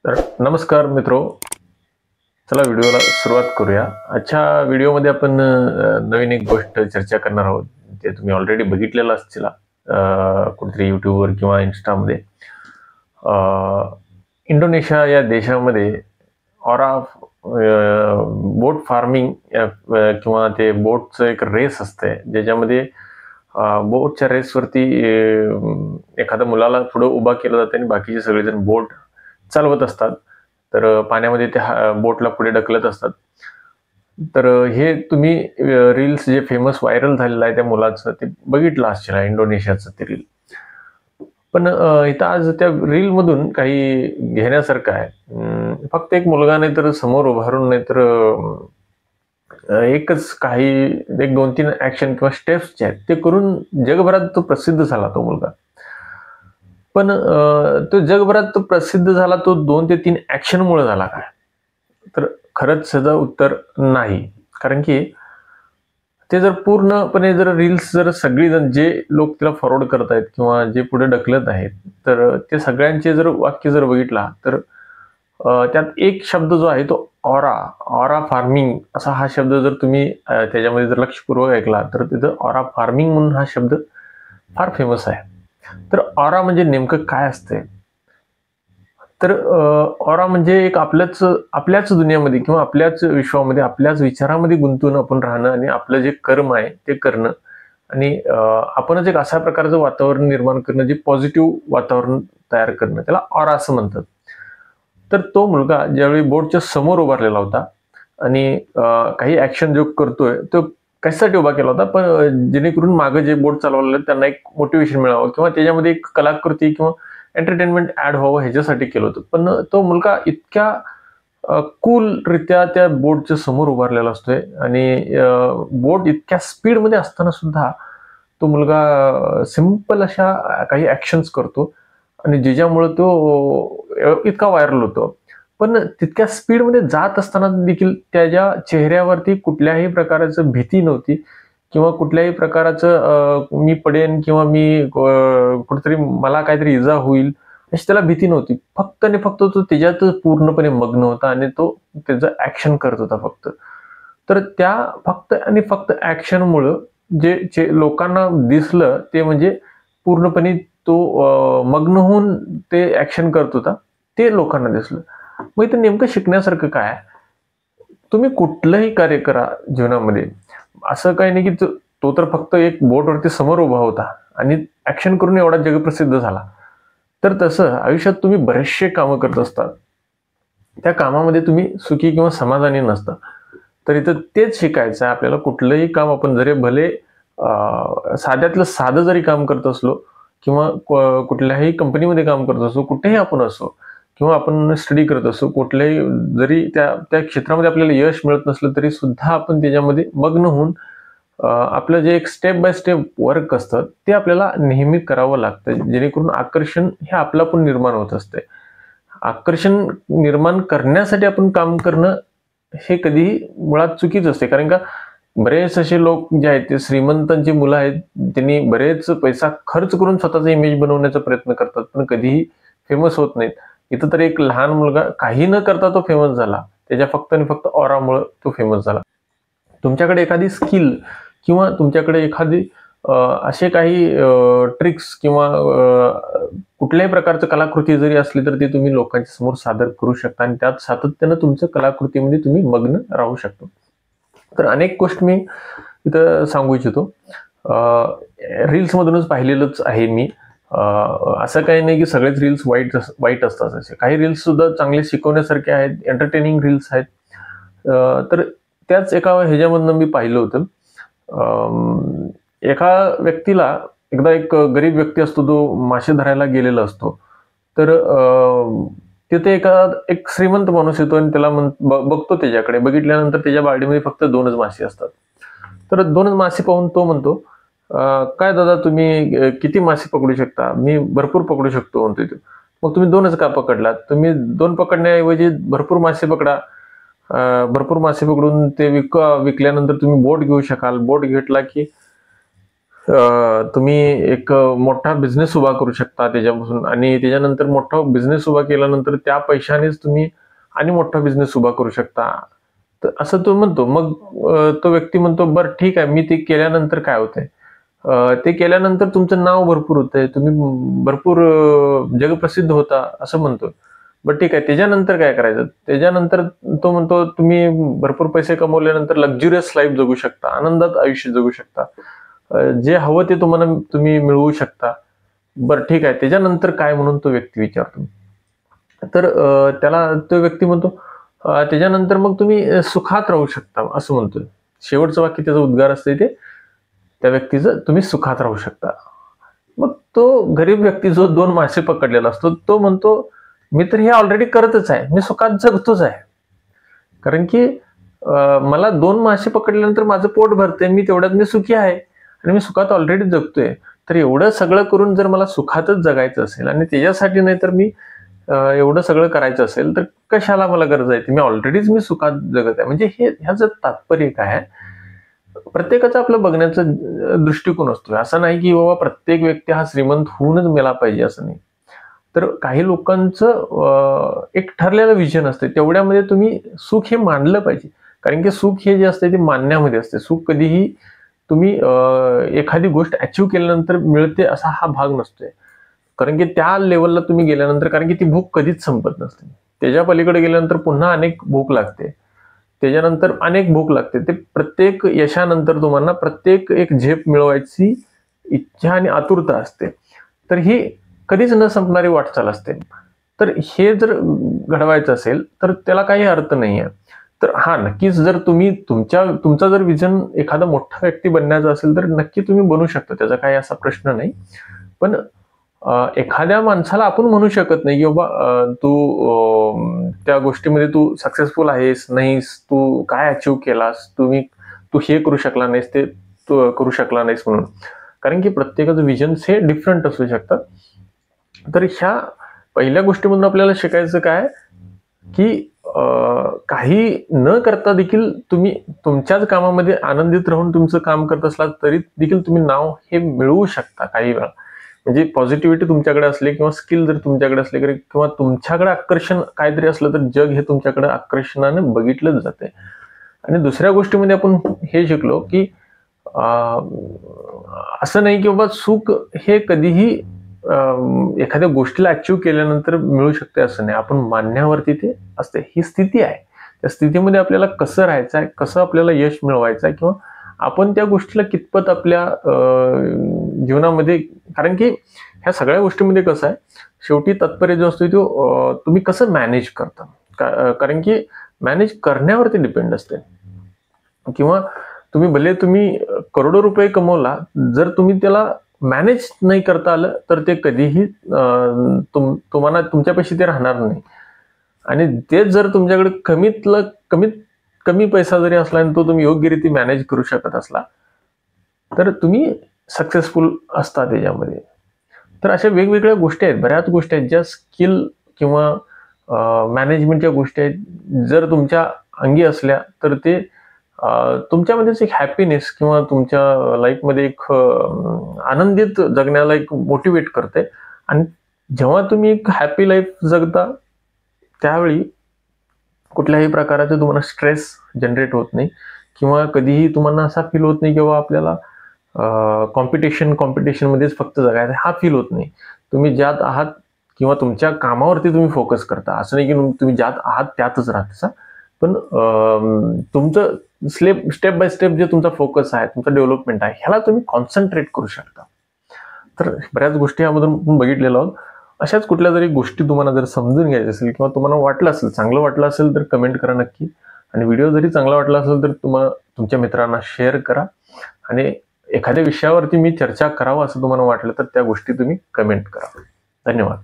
तर नमस्कार मित्रो, चला व्हिडिओला सुरुवात करूया। आजच्या व्हिडिओमध्ये आपण नवीन एक गोष्ट चर्चा करणार आहोत। ते तुम्ही ऑलरेडी बघितलेलं असतील कुठेतरी यूट्यूबवर किंवा इन्स्टामध्ये। इंडोनेशिया या देशामध्ये ऑरा बोट फार्मिंग किंवा ते बोटचं एक रेस असते, ज्याच्यामध्ये बोटच्या रेसवरती एखाद्या मुलाला पुढे उभा केलं जातं आणि बाकीचे सगळेजण बोट चालवत असतात। तर पाण्यामध्ये त्या बोटला पुढे ढकलत असतात। तर हे तुम्ही रील्स जे फेमस व्हायरल झालेलं आहे त्या मुलाचं ते बघितलं असेल, इंडोनेशियाचं ते रील। पण इथं आज त्या रील मधून काही घेण्यासारखं आहे। फक्त एक मुलगा नाही तर समोर उभारून नाही तर एकच काही एक 2-3 ऍक्शन किंवा स्टेप्स जे आहेत ते करून जगभरात तो प्रसिद्ध झाला तो मुलगा। पण तो जगभरात तो प्रसिद्ध झाला तो 2 ते 3 ऍक्शनमुळे झाला काय? तर खरंच त्याचं उत्तर नाही। कारण की ते जर पूर्णपणे जर रील्स जर सगळेजण जे लोक त्याला फॉरवर्ड करत आहेत किंवा जे पुढे ढकलत आहेत, तर ते सगळ्यांचे जर वाक्य जर बघितला तर त्यात एक शब्द जो आहे तो ऑरा फार्मिंग असा हा शब्द जर तुम्ही त्याच्यामध्ये जर लक्षपूर्वक ऐकला तर तिथं ऑरा फार्मिंग म्हणून हा शब्द फार फेमस आहे। तर ऑरा म्हणजे नेमकं काय असते? तर ऑरा म्हणजे एक आपल्याच दुनियामध्ये किंवा आपल्याच विश्वामध्ये आपल्याच विचारामध्ये गुंतून आपण राहणं आणि आपलं जे कर्म आहे ते करणं आणि आपणच एक अशा प्रकारचं वातावरण निर्माण करणं जे पॉझिटिव्ह वातावरण तयार करणं, त्याला ऑरा असं म्हणतात। तर तो मुलगा ज्यावेळी बोटच्या समोर उभारलेला होता आणि काही ऍक्शन जो करतोय तो कशासाठी उभा केला होता, पण जेणेकरून मागे जे बोट चालवलेलं त्यांना एक मोटिवेशन मिळावं किंवा त्याच्यामध्ये एक कलाकृती किंवा एंटरटेनमेंट ऍड व्हावं ह्याच्यासाठी केलं होतं। पण तो मुलगा इतक्या कूल रित्या त्या बोटच्या समोर उभारलेला असतोय आणि बोट इतक्या स्पीडमध्ये असताना सुद्धा तो मुलगा सिंपल अशा काही ऍक्शन्स करतो आणि ज्याच्यामुळे तो इतका व्हायरल होतो। पण तितक्या स्पीडमध्ये जात असताना देखील त्याच्या चेहऱ्यावरती कुठल्याही प्रकारचं भीती नव्हती किंवा कुठल्याही प्रकाराचं मी पडेन किंवा मी कुठेतरी मला काहीतरी इजा होईल अशी त्याला भीती नव्हती। फक्त आणि फक्त तो त्याच्यातच पूर्णपणे मग्न होता आणि तो त्याचं ऍक्शन करत होता फक्त। तर त्या फक्त आणि फक्त ऍक्शनमुळं जे लोकांना दिसलं ते म्हणजे पूर्णपणे तो मग्न होऊन ते ऍक्शन करत होता ते लोकांना दिसलं। मग इथं नेमकं शिकण्यासारखं काय आहे? तुम्ही कुठलंही कार्य करा जीवनामध्ये, असं काही नाही की तो तर फक्त एक बोटवरती समोर उभा होता आणि ऍक्शन करून एवढा जगप्रसिद्ध झाला। तर तसं आयुष्यात तुम्ही बरेचसे कामं करत असतात, त्या कामामध्ये तुम्ही सुखी किंवा समाधानी नसता। तर इथं तेच शिकायचं आहे आपल्याला। कुठलंही काम आपण जरी भले साध्यातलं साधं जरी काम करत असलो किंवा कुठल्याही कंपनीमध्ये काम करत असो, कुठेही आपण असो किंवा आपण स्टडी करत असो, कुठल्याही जरी त्या त्या क्षेत्रामध्ये आपल्याला यश मिळत नसलं तरी सुद्धा आपण त्याच्यामध्ये मग्न होऊन आपलं जे एक स्टेप बाय स्टेप वर्क असतं ते आपल्याला नेहमी करावं लागतं, जेणेकरून आकर्षण हे आपलं पण निर्माण होत असते। आकर्षण निर्माण करण्यासाठी आपण काम करणं हे कधीही मुळात चुकीच असते। कारण का बरेच असे लोक जे आहेत ते श्रीमंतांची मुलं आहेत, त्यांनी बरेच पैसा खर्च करून स्वतःचा इमेज बनवण्याचा प्रयत्न करतात पण कधीही फेमस होत नाहीत। इथं तर एक लहान मुलगा काही न करता तो फेमस झाला, त्याच्या फक्त आणि फक्त ऑरामुळे तो फेमस झाला। तुमच्याकडे एखादी स्किल किंवा तुमच्याकडे एखादी असे काही ट्रिक्स किंवा कुठल्याही प्रकारचं कलाकृती जरी असली तर ते तुम्ही लोकांच्या समोर सादर करू शकता आणि त्यात सातत्यानं तुमच्या कलाकृतीमध्ये तुम्ही मग्न राहू शकता। तर अनेक गोष्टी मी इथं सांगू इच्छितो, रील्स मधूनच पाहिलेलंच आहे मी। असं काही नाही की सगळेच रील्स वाईट असतात, असे काही रील्स सुद्धा चांगले शिकवण्यासारखे आहेत, एंटरटेनिंग रील्स आहेत। तर त्याच एका ह्याच्यामधनं मी पाहिलं होतं, एका व्यक्तीला एकदा एक गरीब व्यक्ती असतो तो मासे धरायला गेलेला असतो। तर तिथे एक श्रीमंत माणूस येतो आणि त्याला बघतो, त्याच्याकडे बघितल्यानंतर त्याच्या बाल्डीमध्ये फक्त 2च मासे असतात। तर 2च मासे पाहून तो म्हणतो, काय दादा तुम्ही किती मासे पकडू शकता? मी भरपूर पकडू शकतो म्हणतो तो। मग तुम्ही 2च का पकडलात? तुम्ही 2 पकडण्याऐवजी भरपूर मासे पकडा, भरपूर मासे पकडून ते विकल्यानंतर तुम्ही बोट घेऊ शकाल। बोट घेतला की तुम्ही एक मोठा बिझनेस उभा करू शकता त्याच्यापासून, आणि त्याच्यानंतर मोठा बिझनेस उभा केल्यानंतर त्या पैशानेच तुम्ही आणि मोठा बिझनेस उभा करू शकता. तर असं तो म्हणतो. मग तो व्यक्ती म्हणतो, बरं ठीक आहे, मी ते केल्यानंतर काय होतंय? ते केल्यानंतर तुमचं नाव भरपूर होतंय, तुम्ही भरपूर जगप्रसिद्ध होता असं म्हणतो. बरं ठीक आहे, त्याच्यानंतर काय करायचं? त्याच्यानंतर तो म्हणतो, तुम्ही भरपूर पैसे कमवल्यानंतर लक्झरियस लाईफ जगू शकता, आनंदात आयुष्य जगू शकता, जे हवं ते तुम्ही मिळवू शकता. बरं ठीक आहे, त्याच्यानंतर काय म्हणून तो व्यक्ती विचारतो. तर त्याला तो व्यक्ती म्हणतो, त्याच्यानंतर मग तुम्ही सुखात राहू शकता असं म्हणतोय. शेवटचं वाक्य त्याचा उद्गार असते ते, त्या व्यक्तीचं, तुम्ही सुखात राहू शकता. मग तो गरीब व्यक्ती जो 2 मासे पकडलेला असतो, तो म्हणतो, मी तर हे ऑलरेडी करतच आहे, मी सुखात जगतोच आहे. कारण की मला 2 मासे पकडल्यानंतर माझं पोट भरतंय, मी तेवढ्यात मी सुखी आहे आणि मी सुखात ऑलरेडी जगतोय. तर एवढं सगळं करून जर मला सुखातच जगायचं असेल आणि त्याच्यासाठी नाही तर मी एवढं सगळं करायचं असेल, तर कशाला मला गरज आहे? मी सुखात जगत आहे. म्हणजे ह्याचं तात्पर्य काय आहे? प्रत्येकाचं आपलं बघण्याचा दृष्टिकोन असतो. असं नाही की बाबा प्रत्येक व्यक्ती हा श्रीमंत होऊनच मेला पाहिजे असं नाही. तर काही लोकांचं एक ठरलेलं विजन असते, तेवढ्यामध्ये तुम्ही सुख हे मानलं पाहिजे. कारण की सुख हे जे असते ते मानण्यामध्ये असते. सुख कधीही तुम्ही एखादी गोष्ट अचीव्ह केल्यानंतर मिळते असा हा भाग नसतोय. कारण की त्या लेवलला तुम्ही गेल्यानंतर, कारण की ती भूक कधीच संपत नसते. त्याच्या पलीकडे गेल्यानंतर पुन्हा अनेक भूक लागते. त्याच्यानंतर अनेक भूक लागते. ते प्रत्येक यशानंतर तुम्हाला प्रत्येक एक झेप मिळवायची इच्छा आणि आतुरता असते. तर ही कधीच न संपणारी वाटचाल असते. तर हे जर घडवायचं असेल तर त्याला काही अर्थ नाहीये. तर हा नक्कीच, जर तुमचा जर विजन एखादा मोठा व्यक्ती बनण्याचा असेल तर नक्की तुम्ही बनू शकता, त्याचा काही असा प्रश्न नाही. पण एखाद्या माणसाला आपण म्हणू शकत नाही की बाबा त्या गोष्टीमध्ये तू सक्सेसफुल आहेस, नाहीस, तू काय अचीव्ह केलास, तू हे करू शकला नाहीस, ते तू करू शकला नाहीस म्हणून. कारण की प्रत्येकाचं विजन्स हे डिफरंट असू शकतात. तर ह्या पहिल्या गोष्टीमधून आपल्याला शिकायचं काय, की काही न करता देखील तुम्ही तुमच्याच कामामध्ये आनंदित राहून तुमचं काम करत असलात तरी देखील तुम्ही नाव हे मिळवू शकता काही वेळा. म्हणजे पॉझिटिव्हिटी तुमच्याकडे असली किंवा स्किल जर तुमच्याकडे असले किंवा तुमच्याकडे आकर्षण काहीतरी असलं तर जग हे तुमच्याकडे आकर्षणाने बघितलंच जाते. आणि दुसऱ्या गोष्टीमध्ये आपण हे शिकलो की असं नाही की बाबा सुख हे कधीही एखाद्या गोष्टीला अचीव्ह केल्यानंतर मिळू शकते असं नाही. आपण मानण्यावरती ते असते, ही स्थिती आहे. त्या स्थितीमध्ये आपल्याला कसं राहायचं आहे, कसं आपल्याला यश मिळवायचं आहे, किंवा आपण त्या गोष्टीला कितपत आपल्या जीवनामध्ये, कारण की ह्या सगळ्या गोष्टीमध्ये कसं आहे, शेवटी तात्पर्य जो असतो तो तुम्ही कसं मॅनेज करता. कारण की मॅनेज करण्यावरती डिपेंड असते. किंवा तुम्ही करोडो रुपये कमवला, जर तुम्ही त्याला मॅनेज नाही करता आलं तर ते कधीही तुम्हाला तुमच्यापाशी ते राहणार नाही. आणि तेच जर तुमच्याकडे कमीत कमी पैसा जरी असला आणि तो तुम्ही योग्यरीती मॅनेज करू शकत असला तर तुम्ही सक्सेसफुल असता त्याच्यामध्ये. तर अशा वेगवेगळ्या गोष्टी आहेत, बऱ्याच गोष्टी आहेत ज्या स्किल किंवा मॅनेजमेंटच्या गोष्टी आहेत. जर तुमच्या अंगी असल्या तर ते तुमच्यामध्येच एक हॅपीनेस किंवा तुमच्या लाईफमध्ये एक आनंदित जगण्याला एक मोटिवेट करते. आणि जेव्हा तुम्ही एक हॅपी लाईफ जगता त्यावेळी कुठल्याही प्रकारचे तुम्हाला स्ट्रेस जनरेट होत नाही, किंवा कधीही तुम्हाला असा फील होत नाही किंवा आपल्याला कॉम्पिटिशनमध्येच फक्त जगायचं हा फील होत नाही. तुम्ही ज्यात आहात किंवा तुमच्या कामावरती तुम्ही फोकस करता. असं नाही की तुम्ही ज्यात आहात त्यातच राहता, पण तुमचं स्टेप बाय स्टेप जे तुमचा फोकस आहे, तुमचा डेव्हलपमेंट आहे, ह्याला तुम्ही कॉन्सन्ट्रेट करू शकता. तर बऱ्याच गोष्टी यामधून बघितलेल्या आहोत. अशाच कुठल्या जरी गोष्टी तुम्हाला जर समजून घ्यायच्या असेल किंवा तुम्हाला वाटलं असेल, चांगलं वाटलं असेल तर कमेंट करा नक्की. आणि व्हिडिओ जरी चांगला वाटला असेल तर तुमच्या मित्रांना शेअर करा. आणि एखाद्या विषयावरती मी चर्चा करावं असं तुम्हाला वाटलं तर त्या गोष्टी तुम्ही कमेंट करा. धन्यवाद.